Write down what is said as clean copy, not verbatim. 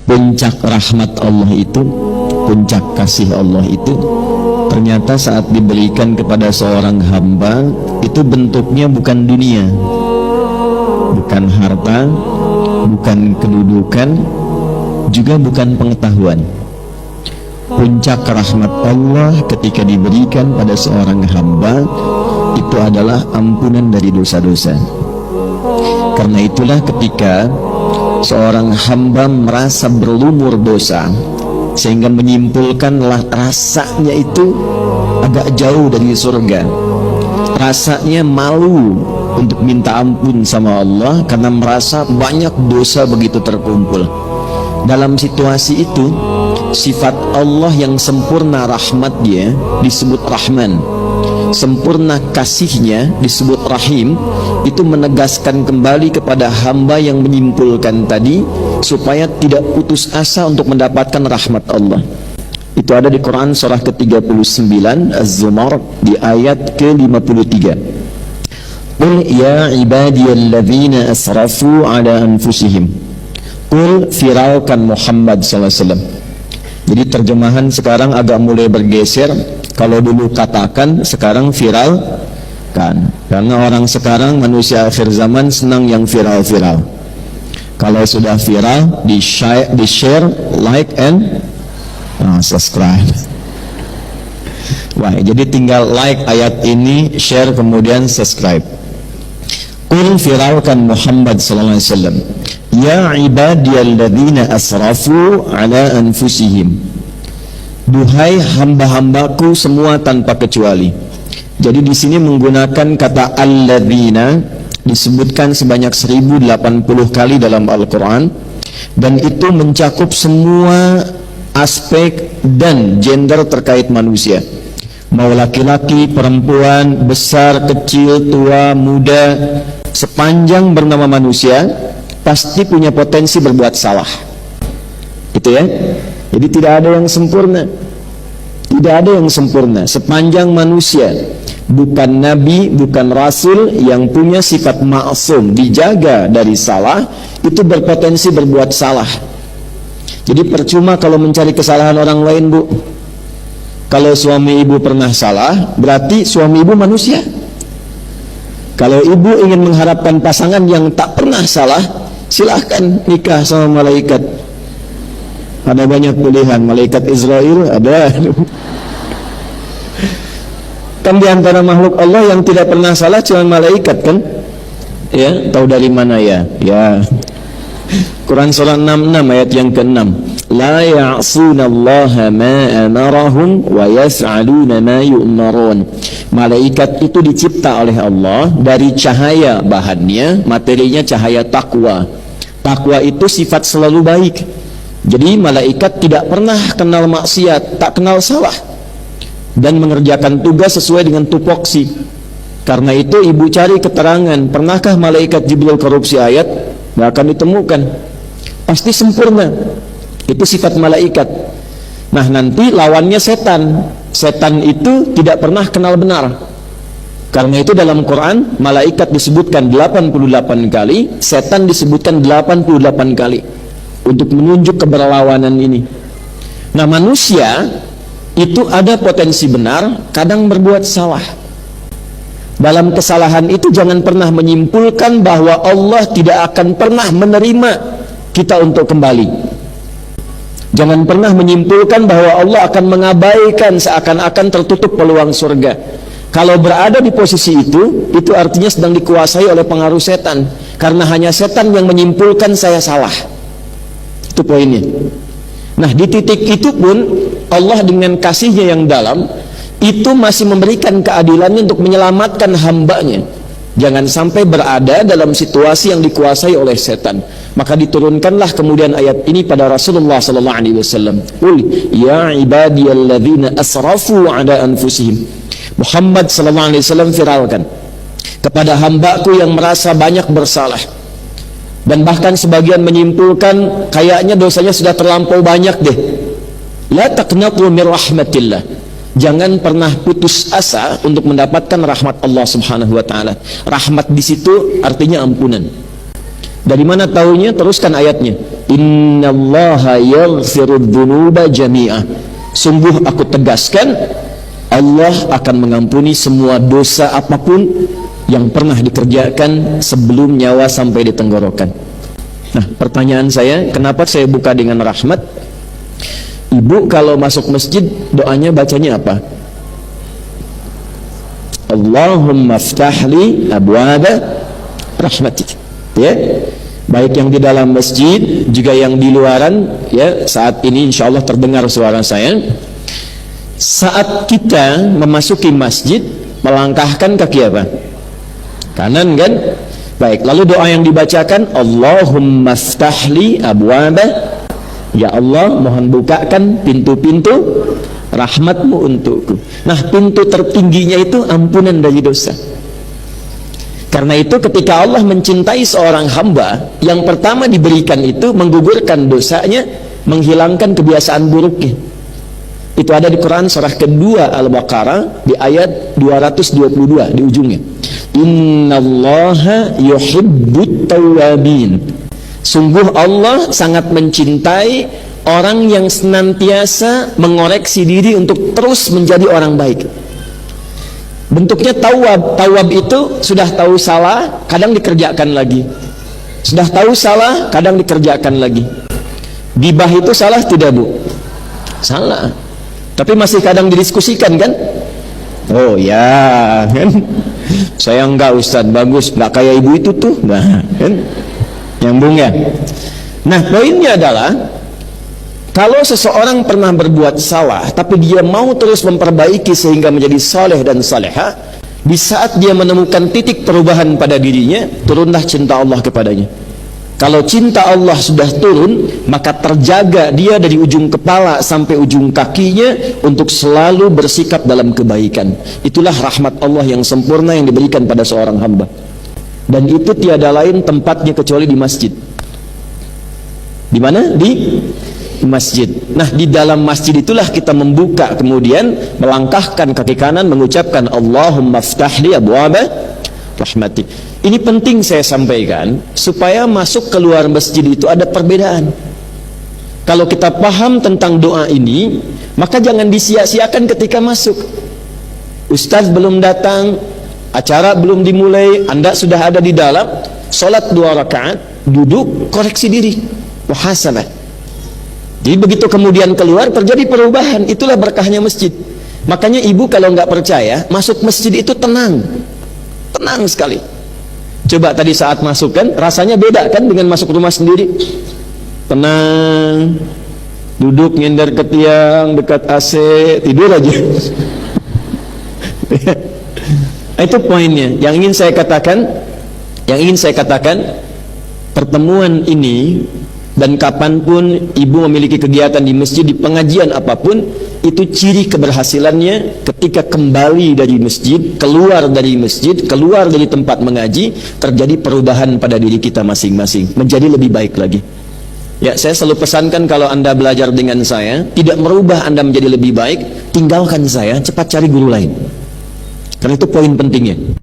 puncak rahmat Allah itu, puncak kasih Allah itu ternyata saat diberikan kepada seorang hamba itu bentuknya bukan dunia, bukan harta, bukan kedudukan, juga bukan pengetahuan. Puncak rahmat Allah ketika diberikan pada seorang hamba itu adalah ampunan dari dosa-dosa. Karena itulah ketika seorang hamba merasa berlumur dosa sehingga menyimpulkan rasanya itu agak jauh dari surga, rasanya malu untuk minta ampun sama Allah karena merasa banyak dosa begitu terkumpul. Dalam situasi itu, sifat Allah yang sempurna rahmat dia disebut Rahman, sempurna kasihnya disebut Rahim. Itu menegaskan kembali kepada hamba yang menyimpulkan tadi supaya tidak putus asa untuk mendapatkan rahmat Allah. Itu ada di Quran surah ke-39 Az-Zumar di ayat ke-53. Qul ya ibadiyalladzina asrafu ala anfusihim. Qul, firalkan Muhammad sallallahu alaihi wasallam. Jadi terjemahan sekarang agak mulai bergeser. Kalau dulu katakan, sekarang viral kan. Karena orang sekarang manusia akhir zaman senang yang viral-viral. Kalau sudah viral, di share, like and subscribe. Wah, jadi tinggal like ayat ini, share kemudian subscribe. Qul, firalkan Muhammad sallallahu alaihi wasallam. Ya ibadiyalladzina asrafu ala anfusihim. Duhai hamba-hambaku semua tanpa kecuali. Jadi di sini menggunakan kata alladzina disebutkan sebanyak 1080 kali dalam Al-Quran, dan itu mencakup semua aspek dan gender terkait manusia, mau laki-laki, perempuan, besar, kecil, tua, muda, sepanjang bernama manusia pasti punya potensi berbuat salah. Itu ya. Jadi tidak ada yang sempurna. Tidak ada yang sempurna. Sepanjang manusia, bukan nabi, bukan rasul yang punya sifat ma'sum, dijaga dari salah, itu berpotensi berbuat salah. Jadi percuma kalau mencari kesalahan orang lain, Bu. Kalau suami ibu pernah salah, berarti suami ibu manusia. Kalau ibu ingin mengharapkan pasangan yang tak pernah salah, silahkan nikah sama malaikat. Ada banyak pilihan, malaikat Israel ada. Kan di antara makhluk Allah yang tidak pernah salah cuma malaikat kan? Ya, tahu dari mana ya? Ya. Quran surah 66 ayat yang ke-6. La ya'sunallaha ma amarahum wa yaf'aluna ma yu'marun. Malaikat itu dicipta oleh Allah dari cahaya bahannya, materinya cahaya takwa. Takwa itu sifat selalu baik. Jadi malaikat tidak pernah kenal maksiat, tak kenal salah, dan mengerjakan tugas sesuai dengan tupoksi. Karena itu ibu cari keterangan, pernahkah malaikat Jibril korupsi ayat? Tidak akan ditemukan. Pasti sempurna. Itu sifat malaikat. Nah, nanti lawannya setan. Setan itu tidak pernah kenal benar. Karena itu dalam Quran malaikat disebutkan 88 kali, setan disebutkan 88 kali untuk menunjuk keberlawanan ini. Nah, manusia itu ada potensi benar, kadang berbuat salah. Dalam kesalahan itu jangan pernah menyimpulkan bahwa Allah tidak akan pernah menerima kita untuk kembali. Jangan pernah menyimpulkan bahwa Allah akan mengabaikan seakan-akan tertutup peluang surga. Kalau berada di posisi itu artinya sedang dikuasai oleh pengaruh setan. Karena hanya setan yang menyimpulkan saya salah. Itu poinnya. Nah, di titik itu pun Allah dengan kasihnya yang dalam itu masih memberikan keadilannya untuk menyelamatkan hambanya. Jangan sampai berada dalam situasi yang dikuasai oleh setan. Maka diturunkanlah kemudian ayat ini pada Rasulullah sallallahu alaihi wasallam. Qul ya ibadiyalladzina asrafu ala anfusihim. Muhammad sallallahu alaihi wasallam firalkan kepada hambaku yang merasa banyak bersalah. Dan bahkan sebagian menyimpulkan kayaknya dosanya sudah terlampau banyak deh. La taqnatu min rahmatillah. Jangan pernah putus asa untuk mendapatkan rahmat Allah Subhanahu wa taala. Rahmat di situ artinya ampunan. Dari mana taunya? Teruskan ayatnya. Innallaha yaghfirud dzunuba jami'ah. Sungguh aku tegaskan, Allah akan mengampuni semua dosa apapun yang pernah dikerjakan sebelum nyawa sampai di tenggorokan. Nah, pertanyaan saya, kenapa saya buka dengan rahmat? Ibu kalau masuk masjid doanya bacanya apa? Allahumma ftahli abwaba rahmatik. Ya, baik yang di dalam masjid juga yang di luaran. Ya, saat ini insya Allah terdengar suara saya. Saat kita memasuki masjid, melangkahkan kaki apa? Kanan kan? Baik, lalu doa yang dibacakan, Allahumma ftahli abwaba, ya Allah mohon bukakan pintu-pintu rahmatmu untukku. Nah, pintu tertingginya itu ampunan dari dosa. Karena itu ketika Allah mencintai seorang hamba, yang pertama diberikan itu menggugurkan dosanya, menghilangkan kebiasaan buruknya. Itu ada di Quran surah kedua Al-Baqarah di ayat 222 di ujungnya. Innallaha yuhibbut tawwabin. Sungguh Allah sangat mencintai orang yang senantiasa mengoreksi diri untuk terus menjadi orang baik. Bentuknya tawab. Tawab itu sudah tahu salah, kadang dikerjakan lagi. Sudah tahu salah, kadang dikerjakan lagi. Gibah itu salah tidak, Bu? Salah. Tapi masih kadang didiskusikan kan? Oh ya, kan? Saya enggak, Ustadz, bagus, enggak kayak ibu itu tuh. Nah, kan? Nyambung ya? Nah, poinnya adalah kalau seseorang pernah berbuat salah, tapi dia mau terus memperbaiki sehingga menjadi saleh dan saleha, di saat dia menemukan titik perubahan pada dirinya, turunlah cinta Allah kepadanya. Kalau cinta Allah sudah turun, maka terjaga dia dari ujung kepala sampai ujung kakinya untuk selalu bersikap dalam kebaikan. Itulah rahmat Allah yang sempurna yang diberikan pada seorang hamba. Dan itu tiada lain tempatnya kecuali di masjid. Di mana? Di masjid. Nah, di dalam masjid itulah kita membuka, kemudian melangkahkan kaki kanan, mengucapkan Allahumma ftahli abwaba rahmati. Ini penting saya sampaikan supaya masuk keluar masjid itu ada perbedaan. Kalau kita paham tentang doa ini, maka jangan disia-siakan ketika masuk. Ustaz belum datang, acara belum dimulai, Anda sudah ada di dalam, sholat 2 rakaat, duduk, koreksi diri, muhasabah. Jadi begitu kemudian keluar terjadi perubahan. Itulah berkahnya masjid. Makanya ibu kalau nggak percaya, masuk masjid itu tenang, tenang sekali. Coba tadi saat masuk kan rasanya beda kan dengan masuk rumah sendiri. Tenang, duduk nyender ke tiang dekat AC, tidur aja. Itu poinnya. Yang ingin saya katakan, pertemuan ini dan kapanpun ibu memiliki kegiatan di masjid, di pengajian apapun, itu ciri keberhasilannya ketika kembali dari masjid, keluar dari masjid, keluar dari tempat mengaji, terjadi perubahan pada diri kita masing-masing, menjadi lebih baik lagi. Ya, saya selalu pesankan kalau Anda belajar dengan saya, tidak merubah Anda menjadi lebih baik, tinggalkan saya, cepat cari guru lain. Karena itu poin pentingnya.